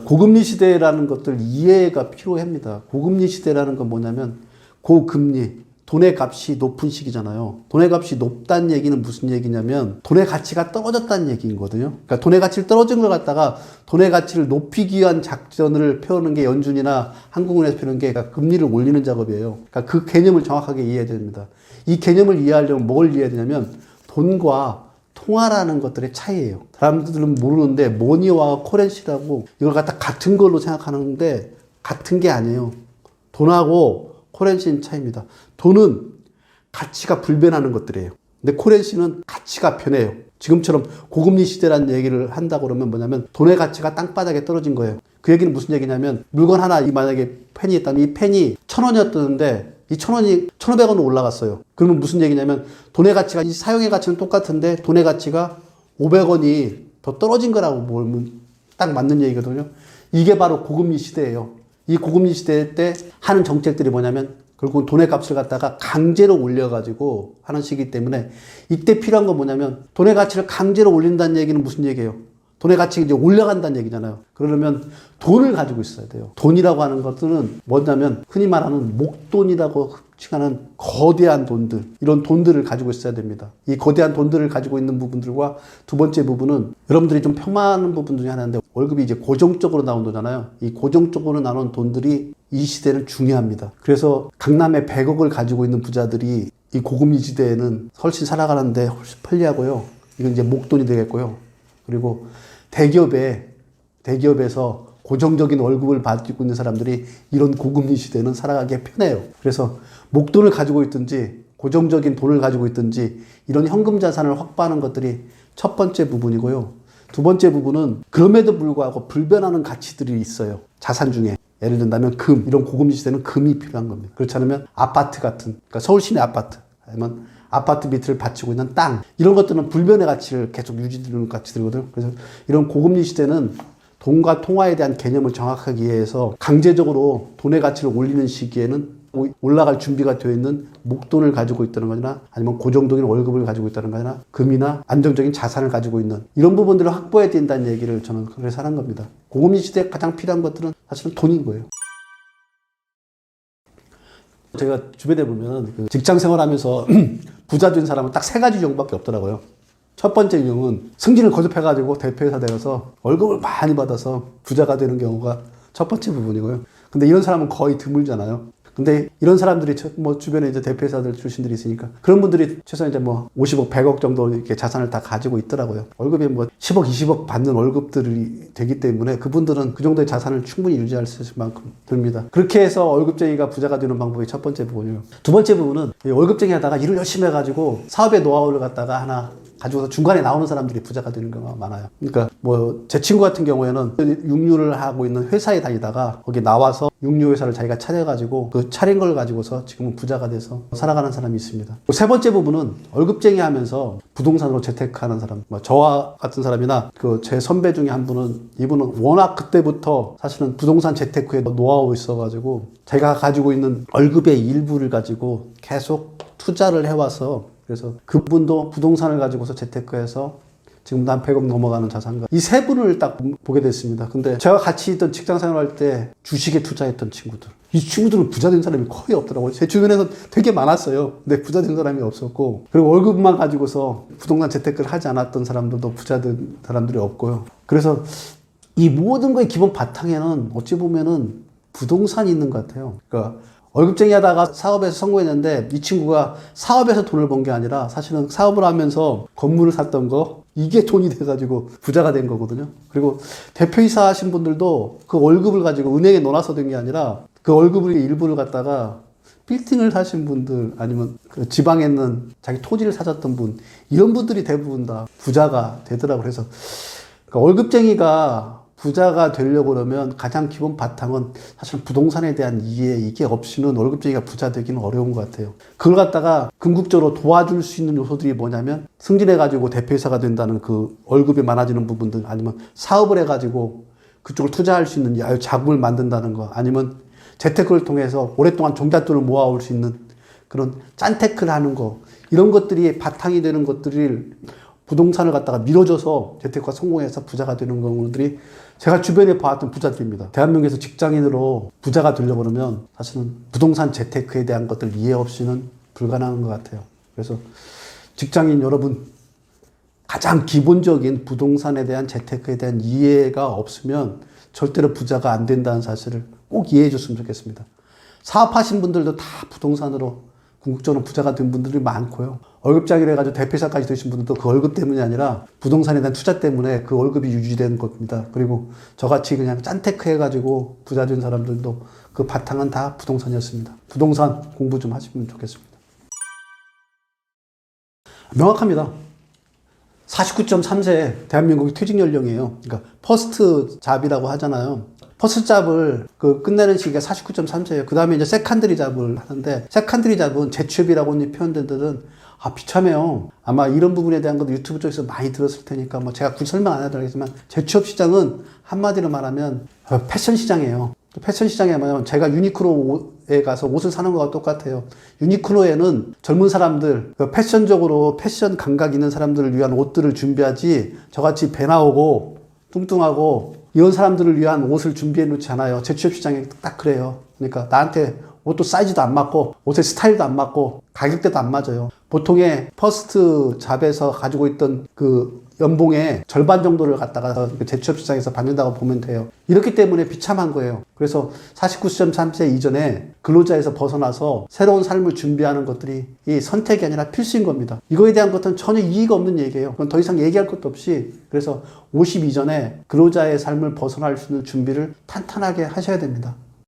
고금리 시대라는 것들 이해가 필요합니다. 고금리 시대라는 건 뭐냐면 고금리, 돈의 값이 높은 시기잖아요. 돈의 값이 높다는 얘기는 무슨 얘기냐면 돈의 가치가 떨어졌다는 얘기거든요. 그러니까 돈의 가치를 떨어진 걸 갖다가 돈의 가치를 높이기 위한 작전을 펴는 게 연준이나 한국은행에서 펴는 게 금리를 올리는 작업이에요. 그러니까 그 개념을 정확하게 이해해야 됩니다. 이 개념을 이해하려면 뭘 이해해야 되냐면 돈과 통화라는 것들의 차이예요. 사람들은 모르는데 머니와 코렌시라고 이걸 갖다 같은 걸로 생각하는데 같은 게 아니에요. 돈하고 코렌시는 차이입니다. 돈은 가치가 불변하는 것들이에요. 근데 코렌시는 가치가 변해요. 지금처럼 고금리 시대라는 얘기를 한다고 그러면 뭐냐면 돈의 가치가 땅바닥에 떨어진 거예요. 그 얘기는 무슨 얘기냐면 물건 하나 만약에 펜이 있다면 이 펜이 1,000원이었는데 이 1,000원이 1,500원으로 올라갔어요. 그러면 무슨 얘기냐면 돈의 가치가 이 사용의 가치는 똑같은데 돈의 가치가 500원이 더 떨어진 거라고 보면 딱 맞는 얘기거든요. 이게 바로 고금리 시대예요. 이 고금리 시대 때 하는 정책들이 뭐냐면 결국은 돈의 값을 갖다가 강제로 올려가지고 하는 시기 때문에 이때 필요한 건 뭐냐면 돈의 가치를 강제로 올린다는 얘기는 무슨 얘기예요? 돈의 가치가 이제 올라간다는 얘기잖아요. 그러려면 돈을 가지고 있어야 돼요. 돈이라고 하는 것들은 뭐냐면 흔히 말하는 목돈이라고 칭하는 거대한 돈들, 이런 돈들을 가지고 있어야 됩니다. 이 거대한 돈들을 가지고 있는 부분들과 두 번째 부분은 여러분들이 좀 폄하하는 부분 중에 하나인데 월급이 이제 고정적으로 나온 돈이잖아요. 이 고정적으로 나온 돈들이 이 시대는 중요합니다. 그래서 강남에 100억을 가지고 있는 부자들이 이 고금리 시대에는 훨씬 살아가는데 훨씬 편리하고요. 이건 이제 목돈이 되겠고요. 그리고 대기업에서 고정적인 월급을 받고 있는 사람들이 이런 고금리 시대는 살아가기 편해요. 그래서 목돈을 가지고 있든지 고정적인 돈을 가지고 있든지 이런 현금 자산을 확보하는 것들이 첫 번째 부분이고요. 두 번째 부분은 그럼에도 불구하고 불변하는 가치들이 있어요. 자산 중에. 예를 든다면 금, 이런 고금리 시대는 금이 필요한 겁니다. 그렇지 않으면 아파트 같은, 그러니까 서울 시내 아파트, 아니면 아파트 밑을 받치고 있는 땅, 이런 것들은 불변의 가치를 계속 유지되는 가치들이거든요. 그래서 이런 고금리 시대는 돈과 통화에 대한 개념을 정확하게 이해해서 강제적으로 돈의 가치를 올리는 시기에는 올라갈 준비가 되어 있는 목돈을 가지고 있다는 거나 아니면 고정적인 월급을 가지고 있다는 거나 금이나 안정적인 자산을 가지고 있는 이런 부분들을 확보해야 된다는 얘기를 저는 그래서 하는 겁니다. 고금리 시대에 가장 필요한 것들은 사실은 돈인 거예요. 제가 주변에 보면 직장 생활하면서 부자 된 사람은 딱 세 가지 유형밖에 없더라고요. 첫 번째 유형은 승진을 거듭해가지고 대표이사 되어서 월급을 많이 받아서 부자가 되는 경우가 첫 번째 부분이고요. 근데 이런 사람은 거의 드물잖아요. 근데 이런 사람들이 뭐 주변에 이제 대표이사들 출신들이 있으니까 그런 분들이 최소한 이제 뭐 50억, 100억 정도 이렇게 자산을 다 가지고 있더라고요. 월급이 뭐 10억, 20억 받는 월급들이 되기 때문에 그분들은 그 정도의 자산을 충분히 유지할 수 있을 만큼 듭니다. 그렇게 해서 월급쟁이가 부자가 되는 방법이 첫 번째 부분이에요. 두 번째 부분은 월급쟁이 하다가 일을 열심히 해가지고 사업의 노하우를 갖다가 하나 가지고서 중간에 나오는 사람들이 부자가 되는 경우가 많아요. 그러니까 뭐 제 친구 같은 경우에는 육류를 하고 있는 회사에 다니다가 거기 나와서 육류 회사를 자기가 차려가지고 그 차린 걸 가지고서 지금은 부자가 돼서 살아가는 사람이 있습니다. 세 번째 부분은 월급쟁이 하면서 부동산으로 재테크하는 사람, 뭐 저와 같은 사람이나 그 제 선배 중에 한 분은 이분은 워낙 그때부터 사실은 부동산 재테크에 노하우 있어가지고 자기가 가지고 있는 월급의 일부를 가지고 계속 투자를 해와서 그래서 그분도 부동산을 가지고서 재테크해서 지금 한 100억 넘어가는 자산가 이 세 분을 딱 보게 됐습니다. 근데 제가 같이 있던 직장 생활할 때 주식에 투자했던 친구들 이 친구들은 부자 된 사람이 거의 없더라고요. 제 주변에서 되게 많았어요. 근데 부자 된 사람이 없었고 그리고 월급만 가지고서 부동산 재테크를 하지 않았던 사람들도 부자 된 사람들이 없고요. 그래서 이 모든 거의 기본 바탕에는 어찌 보면은 부동산이 있는 것 같아요. 그러니까 월급쟁이 하다가 사업에서 성공했는데 이 친구가 사업에서 돈을 번 게 아니라 사실은 사업을 하면서 건물을 샀던 거 이게 돈이 돼가지고 부자가 된 거거든요. 그리고 대표이사 하신 분들도 그 월급을 가지고 은행에 넣어놔서 된 게 아니라 그 월급의 일부를 갖다가 빌딩을 사신 분들 아니면 그 지방에 있는 자기 토지를 사셨던 분 이런 분들이 대부분 다 부자가 되더라고요. 그래서 그러니까 월급쟁이가 부자가 되려고 그러면 가장 기본 바탕은 사실 부동산에 대한 이해 이게 없이는 월급쟁이가 부자 되기는 어려운 것 같아요. 그걸 갖다가 궁극적으로 도와줄 수 있는 요소들이 뭐냐면 승진해가지고 대표이사가 된다는 그 월급이 많아지는 부분들 아니면 사업을 해가지고 그쪽을 투자할 수 있는 자금을 만든다는 거 아니면 재테크를 통해서 오랫동안 종잣돈을 모아올 수 있는 그런 짠테크를 하는 거 이런 것들이 바탕이 되는 것들을 부동산을 갖다가 밀어줘서 재테크가 성공해서 부자가 되는 경우들이 제가 주변에 봐왔던 부자들입니다. 대한민국에서 직장인으로 부자가 되려고 그러면 사실은 부동산 재테크에 대한 것들 이해 없이는 불가능한 것 같아요. 그래서 직장인 여러분, 가장 기본적인 부동산에 대한 재테크에 대한 이해가 없으면 절대로 부자가 안 된다는 사실을 꼭 이해해 줬으면 좋겠습니다. 사업하신 분들도 다 부동산으로 궁극적으로 부자가 된 분들이 많고요. 월급장이라 해가지고 대표이사까지 되신 분들도 그 월급 때문이 아니라 부동산에 대한 투자 때문에 그 월급이 유지되는 겁니다. 그리고 저같이 그냥 짠테크 해가지고 부자 된 사람들도 그 바탕은 다 부동산이었습니다. 부동산 공부 좀 하시면 좋겠습니다. 명확합니다. 49.3세 대한민국의 퇴직 연령이에요. 그러니까 퍼스트 잡이라고 하잖아요. 퍼스트 잡을 끝내는 시기가 49.3세예요. 그 다음에 이제 세컨드리 잡을 하는데, 세컨드리 잡은 재취업이라고 표현된 데는 비참해요. 아마 이런 부분에 대한 것도 유튜브 쪽에서 많이 들었을 테니까 뭐 제가 굳이 설명 안 하도록 하겠지만, 재취업 시장은 한마디로 말하면 패션 시장이에요. 패션 시장에 뭐냐면 제가 유니클로에 가서 옷을 사는 거와 똑같아요. 유니클로에는 젊은 사람들, 패션적으로 패션 감각 있는 사람들을 위한 옷들을 준비하지, 저같이 배 나오고 뚱뚱하고 이런 사람들을 위한 옷을 준비해 놓지 않아요. 재취업 시장에 딱 그래요. 그러니까 나한테 옷도 사이즈도 안 맞고 옷의 스타일도 안 맞고 가격대도 안 맞아요. 보통의 퍼스트 잡에서 가지고 있던 그 연봉의 절반 정도를 갖다가 재취업 시장에서 받는다고 보면 돼요. 이렇기 때문에 비참한 거예요. 그래서 49.3세 이전에 근로자에서 벗어나서 새로운 삶을 준비하는 것들이 이 선택이 아니라 필수인 겁니다. 이거에 대한 것은 전혀 이의가 없는 얘기예요. 그건 더 이상 얘기할 것도 없이, 그래서 50 이전에 근로자의 삶을 벗어날 수 있는 준비를 탄탄하게 하셔야 됩니다.